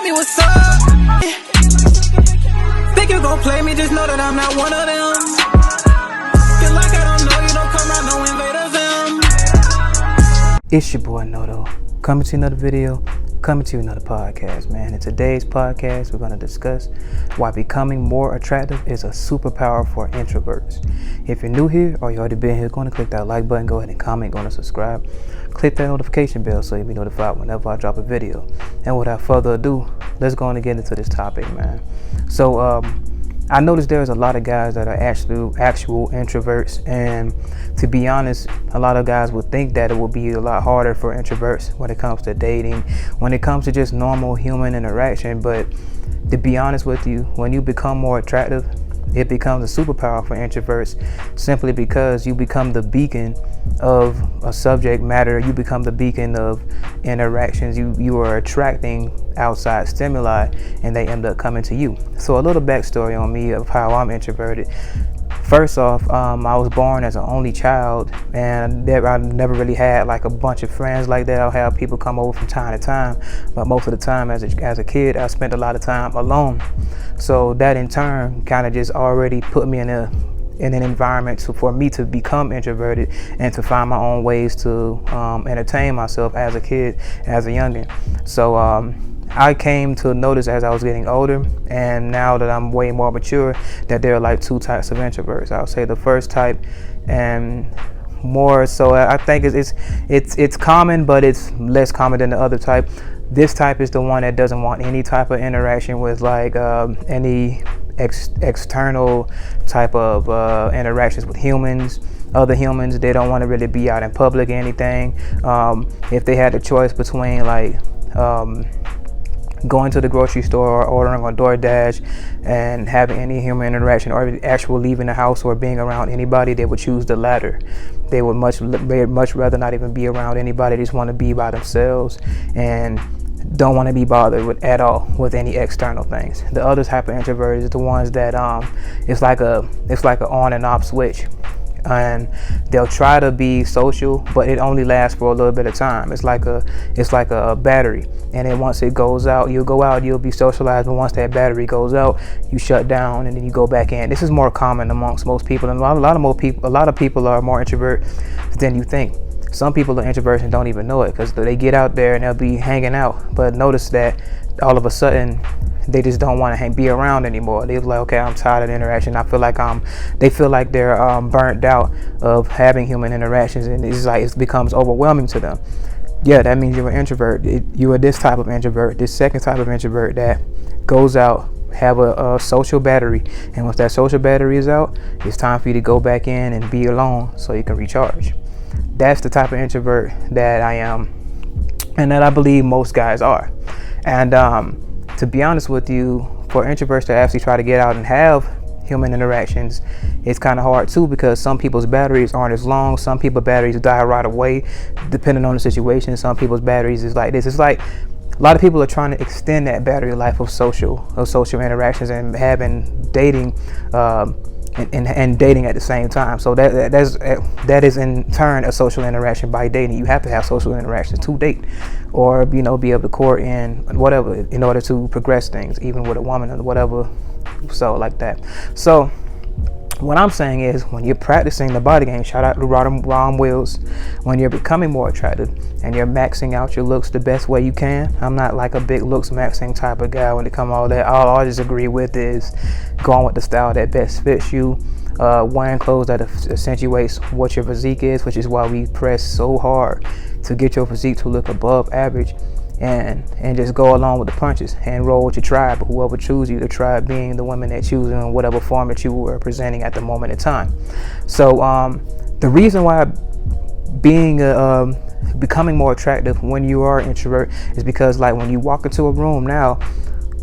me what's up. Think you gon' play me, just know that I'm not one of them. Feel like I don't know you, don't come around, no invaders. It's your boy Noto, coming to another video, coming to another podcast, man. In today's podcast, we're going to discuss why becoming more attractive is a superpower for introverts. If you're new here or you already been here, go ahead and click that like button, go ahead and comment, go ahead and subscribe. Click that notification bell so you'll be notified whenever I drop a video. And without further ado, let's go on and get into this topic, man. So, I noticed there's a lot of guys that are actual introverts, and to be honest, a lot of guys would think that it will be a lot harder for introverts when it comes to dating, when it comes to just normal human interaction. But to be honest with you, when you become more attractive, it becomes a superpower for introverts, simply because you become the beacon of a subject matter. You become the beacon of interactions. You are attracting outside stimuli, and they end up coming to you. So a little backstory on me of how I'm introverted. First off, I was born as an only child, and I never really had like a bunch of friends like that. I'll have people come over from time to time, but most of the time as a kid, I spent a lot of time alone. So that in turn kind of just already put me in an environment for me to become introverted and to find my own ways to entertain myself as a kid, as a youngin'. So I came to notice as I was getting older, and now that I'm way more mature, that there are like two types of introverts. I'll say the first type, and more so I think it's common, but it's less common than the other type. This type is the one that doesn't want any type of interaction with like any external type of interactions with humans, other humans. They don't want to really be out in public or anything. If they had the choice between like going to the grocery store or ordering on DoorDash and having any human interaction, or actual leaving the house or being around anybody, they would choose the latter. They would much rather not even be around anybody. They just want to be by themselves and don't want to be bothered with at all with any external things. The other type of introvert is the ones that it's like a on and off switch, and they'll try to be social, but it only lasts for a little bit of time. It's like a battery, and then once it goes out, you'll go out, you'll be socialized, but once that battery goes out, you shut down and then you go back in. This is more common amongst most people, and a lot of people are more introvert than you think. Some people are introverts and don't even know it, because they get out there and they'll be hanging out, but notice that all of a sudden they just don't want to be around anymore. They're like, okay, I'm tired of the interaction. They feel like they're burnt out of having human interactions, and it's like it becomes overwhelming to them. Yeah, that means you're an introvert. You are this type of introvert, this second type of introvert that goes out, have a social battery, and once that social battery is out, it's time for you to go back in and be alone so you can recharge. That's the type of introvert that I am, and that I believe most guys are. And to be honest with you, for introverts to actually try to get out and have human interactions, it's kind of hard too, because some people's batteries aren't as long. Some people's batteries die right away, depending on the situation. Some people's batteries is like this. It's like a lot of people are trying to extend that battery life of social interactions and having dating. And dating at the same time. So that is in turn a social interaction by dating. You have to have social interactions to date, or be able to court and whatever, in order to progress things, even with a woman or whatever. So like that. So what I'm saying is, when you're practicing the body game, shout out to Ron Wills, when you're becoming more attractive and you're maxing out your looks the best way you can. I'm not like a big looks maxing type of guy when it comes to all that. All I just agree with is going with the style that best fits you, wearing clothes that accentuates what your physique is, which is why we press so hard to get your physique to look above average, and just go along with the punches and roll with your tribe, whoever chooses you, the tribe being the women that choose you in whatever form that you were presenting at the moment in time. So the reason why becoming more attractive when you are an introvert is because, like, when you walk into a room now,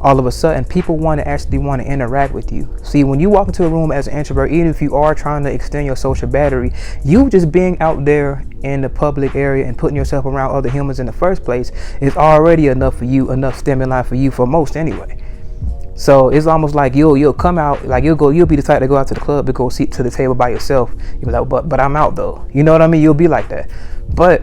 all of a sudden people want to interact with you. See, when you walk into a room as an introvert, even if you are trying to extend your social battery, you just being out there in the public area and putting yourself around other humans in the first place is already enough stimuli for you, for most anyway. So it's almost like you'll come out, like you'll be the type to go out to the club to go sit to the table by yourself. You'll be like, but I'm out though. You know what I mean? You'll be like that. But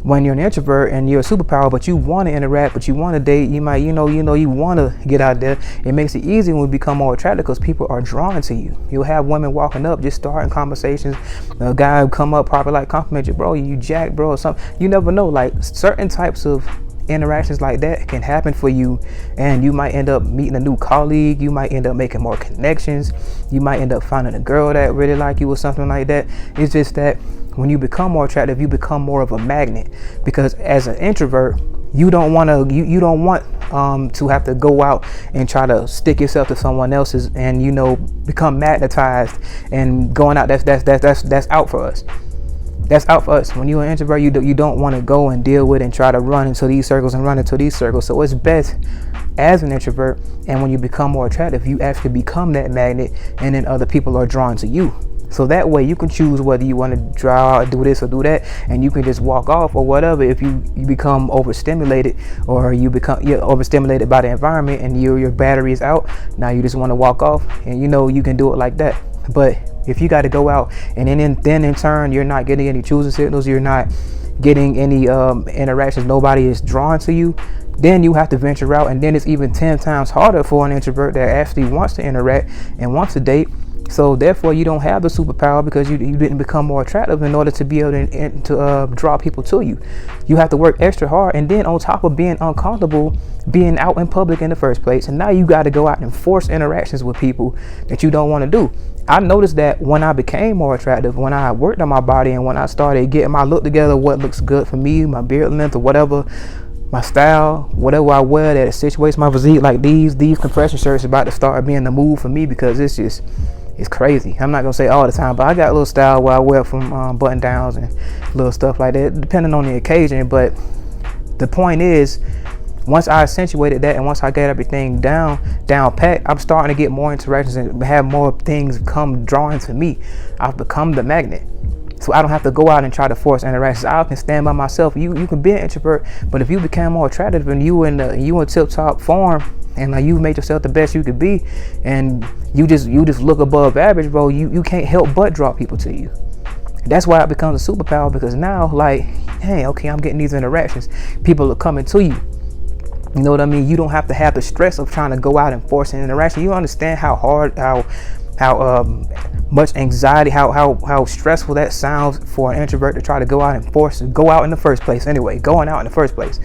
When you're an introvert and you're a superpower, but you want to interact, but you want to date, you might, you want to get out there. It makes it easy when we become more attractive because people are drawn to you. You'll have women walking up, just starting conversations. A guy will come up, probably like compliment you, bro, you jack, bro, or something. You never know. Like certain types of interactions like that can happen for you, and you might end up meeting a new colleague. You might end up making more connections. You might end up finding a girl that really like you or something like that. It's just that when you become more attractive, you become more of a magnet, because as an introvert, you don't want to have to go out and try to stick yourself to someone else's and become magnetized and going out. That's out for us. That's out for us. When you're an introvert, you don't want to go and deal with and try to run into these circles and run into these circles. So it's best as an introvert, and when you become more attractive, you actually become that magnet, and then other people are drawn to you. So that way you can choose whether you want to draw out, do this or do that, and you can just walk off or whatever. If you become overstimulated, or you're overstimulated by the environment and your battery is out, now you just want to walk off, and you can do it like that. But if you got to go out and then in turn you're not getting any choosing signals, you're not getting any interactions, nobody is drawn to you, then you have to venture out, and then it's even 10 times harder for an introvert that actually wants to interact and wants to date. So therefore you don't have the superpower, because you didn't become more attractive in order to be able to draw people to you. You have to work extra hard, and then on top of being uncomfortable being out in public in the first place, and now you got to go out and force interactions with people that you don't want to do. I noticed that when I became more attractive, when I worked on my body, and when I started getting my look together, what looks good for me, my beard length or whatever, my style, whatever I wear that situates my physique, like these compression shirts about to start being the move for me, because it's crazy. I'm not gonna say all the time, but I got a little style where I wear from button downs and little stuff like that, depending on the occasion. But the point is, once I accentuated that, and once I got everything down pat, I'm starting to get more interactions and have more things come drawing to me. I've become the magnet. So I don't have to go out and try to force interactions. I can stand by myself. You can be an introvert, but if you become more attractive and you in tip top form, and you've made yourself the best you could be, and you just look above average, bro, you can't help but draw people to you. That's why it becomes a superpower, because now, like, hey, okay, I'm getting these interactions. People are coming to you. You know what I mean? You don't have to have the stress of trying to go out and force an interaction. You understand how hard, how much anxiety, how stressful that sounds for an introvert to try to go out and go out in the first place. Anyway, going out in the first place,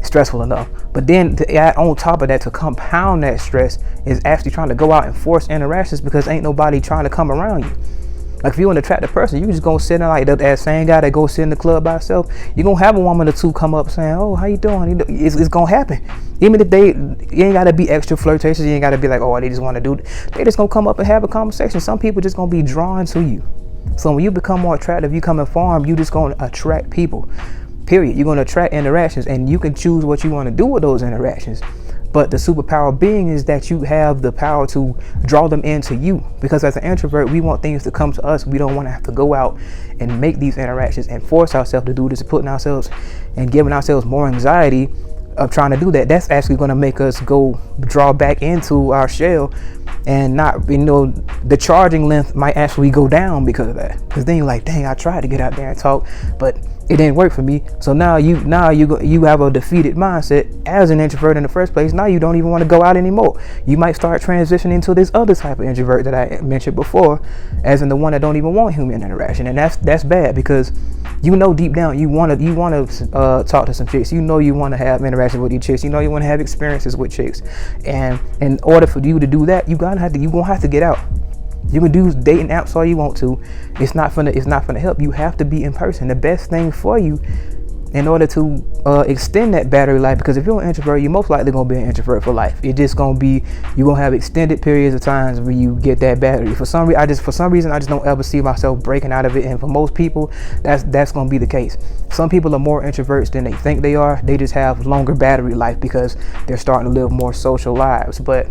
stressful enough. But then to add on top of that, to compound that stress, is actually trying to go out and force interactions, because ain't nobody trying to come around you. Like if you're an attractive person, you just gonna sit in, like that same guy that goes sit in the club by himself, you're gonna have a woman or two come up saying, oh, how you doing? It's gonna happen. Even if you ain't gotta be extra flirtatious, you ain't gotta be like, oh, they just wanna do it. They just gonna come up and have a conversation. Some people just gonna be drawn to you. So when you become more attractive, you come informed, you just gonna attract people. Period. You're gonna attract interactions, and you can choose what you wanna do with those interactions. But the superpower being is that you have the power to draw them into you. Because as an introvert, we want things to come to us. We don't want to have to go out and make these interactions and force ourselves to do this, and putting ourselves and giving ourselves more anxiety of trying to do that. That's actually going to make us go draw back into our shell, and not, the charging length might actually go down because of that. Because then you're like, dang, I tried to get out there and talk, but it didn't work for me. So now you have a defeated mindset as an introvert in the first place. Now you don't even want to go out anymore. You might start transitioning to this other type of introvert that I mentioned before, as in the one that don't even want human interaction, and that's bad, because deep down you want to talk to some chicks. You want to have interactions with these chicks. You want to have experiences with chicks, and in order for you to do that, you're gonna have to get out. You can do dating apps all you want to. It's not gonna help. You have to be in person. The best thing for you, in order to extend that battery life, because if you're an introvert, you're most likely gonna be an introvert for life. It's just gonna be, you're gonna have extended periods of times where you get that battery. For some reason, I just don't ever see myself breaking out of it. And for most people, that's gonna be the case. Some people are more introverts than they think they are. They just have longer battery life because they're starting to live more social lives. But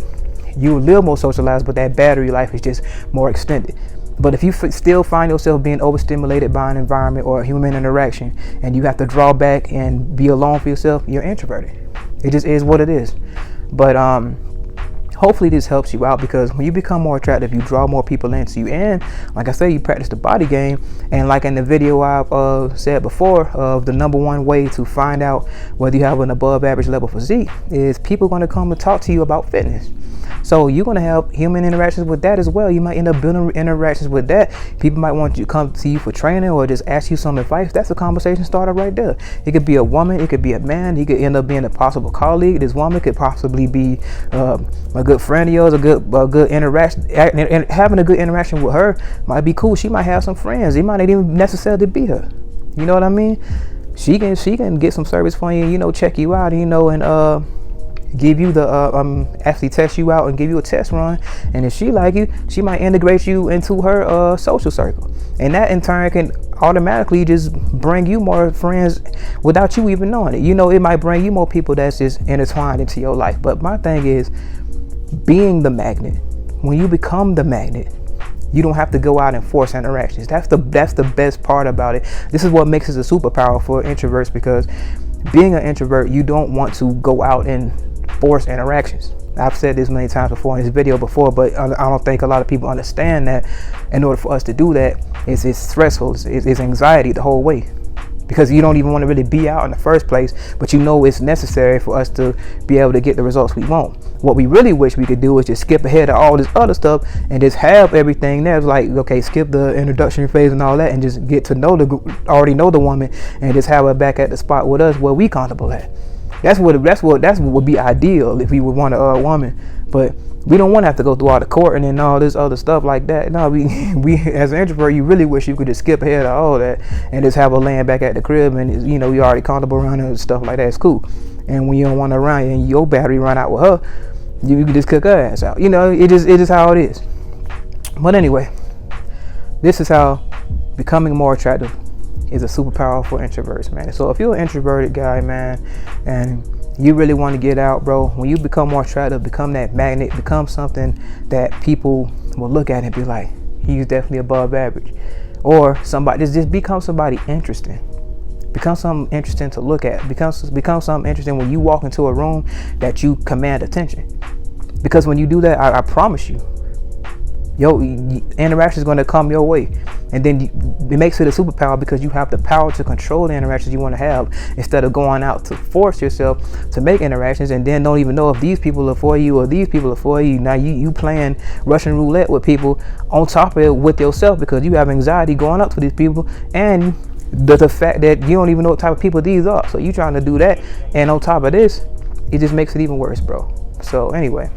you live more social lives, but that battery life is just more extended. But if you still find yourself being overstimulated by an environment or a human interaction, and you have to draw back and be alone for yourself, you're introverted. It just is what it is. But hopefully this helps you out, because when you become more attractive, you draw more people into you, and like I said, you practice the body game. And like in the video I've said before, of the #1 way to find out whether you have an above average level physique is people going to come and talk to you about fitness. So you're going to have human interactions with that as well. You might end up building interactions with that. People might want you to come to you for training or just ask you some advice. That's a conversation starter right there. It could be a woman, it could be a man, he could end up being a possible colleague. This woman could possibly be a good friend of yours, a good interaction. And having a good interaction with her might be cool. She might have some friends. It might not even necessarily be her. You know what I mean? She can get some service for you, you know, check you out, you know, and give you the actually test you out and give you a test run. And if she like you, she might integrate you into her social circle, and that in turn can automatically just bring you more friends without you even knowing it. You know, it might bring you more people that's just intertwined into your life. But my thing is being the magnet. When you become the magnet, you don't have to go out and force interactions. That's the best part about it. This is what makes it a superpower for introverts, because being an introvert, you don't want to go out and force interactions. I've said this many times before in this video before, but I don't think a lot of people understand that in order for us to do that, it's stressful, it's anxiety the whole way, because you don't even want to really be out in the first place, but you know it's necessary for us to be able to get the results we want. What we really wish we could do is just skip ahead of all this other stuff and just have everything there. It's like, okay, skip the introduction phase and all that, and just get to already know the woman, and just have her back at the spot with us where we comfortable at. That's what would be ideal if we would want a woman, but we don't want to have to go through all the courting and all this other stuff like that. No, we as an introvert, you really wish you could just skip ahead of all that and just have her laying back at the crib, and you know, you already comfortable around her and stuff like that. It's cool. And when you don't want her around and your battery run out with her, you can just cook her ass out. You know, it is how it is. But anyway, this is how becoming more attractive is a superpower for introverts, man. So if you're an introverted guy, man, and you really want to get out, bro, when you become more attractive, become that magnet, become something that people will look at and be like, he's definitely above average. Or somebody, just become somebody interesting. Become something interesting to look at. Become something interesting when you walk into a room that you command attention. Because when you do that, I promise you, your interaction is going to come your way. And then it makes it a superpower, because you have the power to control the interactions you want to have, instead of going out to force yourself to make interactions and then don't even know if these people are for you or these people are for you. Now you playing Russian roulette with people, on top of it with yourself, because you have anxiety going up to these people, and the fact that you don't even know what type of people these are. So you trying to do that, and on top of this, it just makes it even worse, bro. So anyway,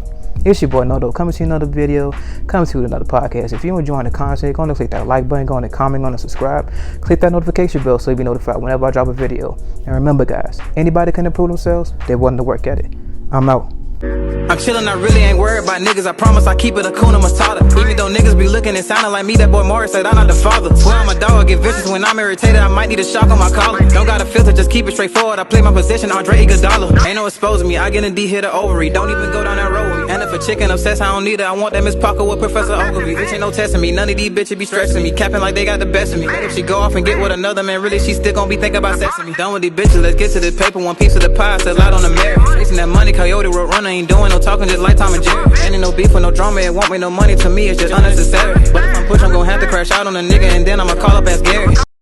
it's your boy Nodo, coming to you another video, coming to you another podcast. If you're enjoying the content, go on and click that like button, go on and comment, go on and subscribe, click that notification bell so you'll be notified whenever I drop a video. And remember, guys, anybody can improve themselves, they're willing to work at it. I'm out. I'm chillin', I really ain't worried about niggas. I promise I keep it Hakuna Matata. Even though niggas be looking and sounding like me, that boy Morris said I'm not the father. Swear I'm a dog, I get vicious when I'm irritated. I might need a shock on my collar. Don't got a filter, just keep it straightforward. I play my position, Andre Iguodala. Ain't no exposing me, I get in D, hit the ovary. Don't even go down that road with me. And if a chicken obsessed, I don't need it. I want that Miss Parker with Professor Ogilvy. Bitch ain't no testing me, none of these bitches be stressing me, capping like they got the best of me. If she go off and get with another man, really she still gon' be thinking about sexing me. Done with these bitches, let's get to this paper. One piece of the pie, said out on the merit. Chasing that money, Coyote Road Runner, ain't doing no talking, just like Tom and Jerry. Ain't no beef with no drama, it won't make no money to me, it's just unnecessary. But if I'm pushed, I'm gon' have to crash out on a nigga, and then I'ma call up as Gary.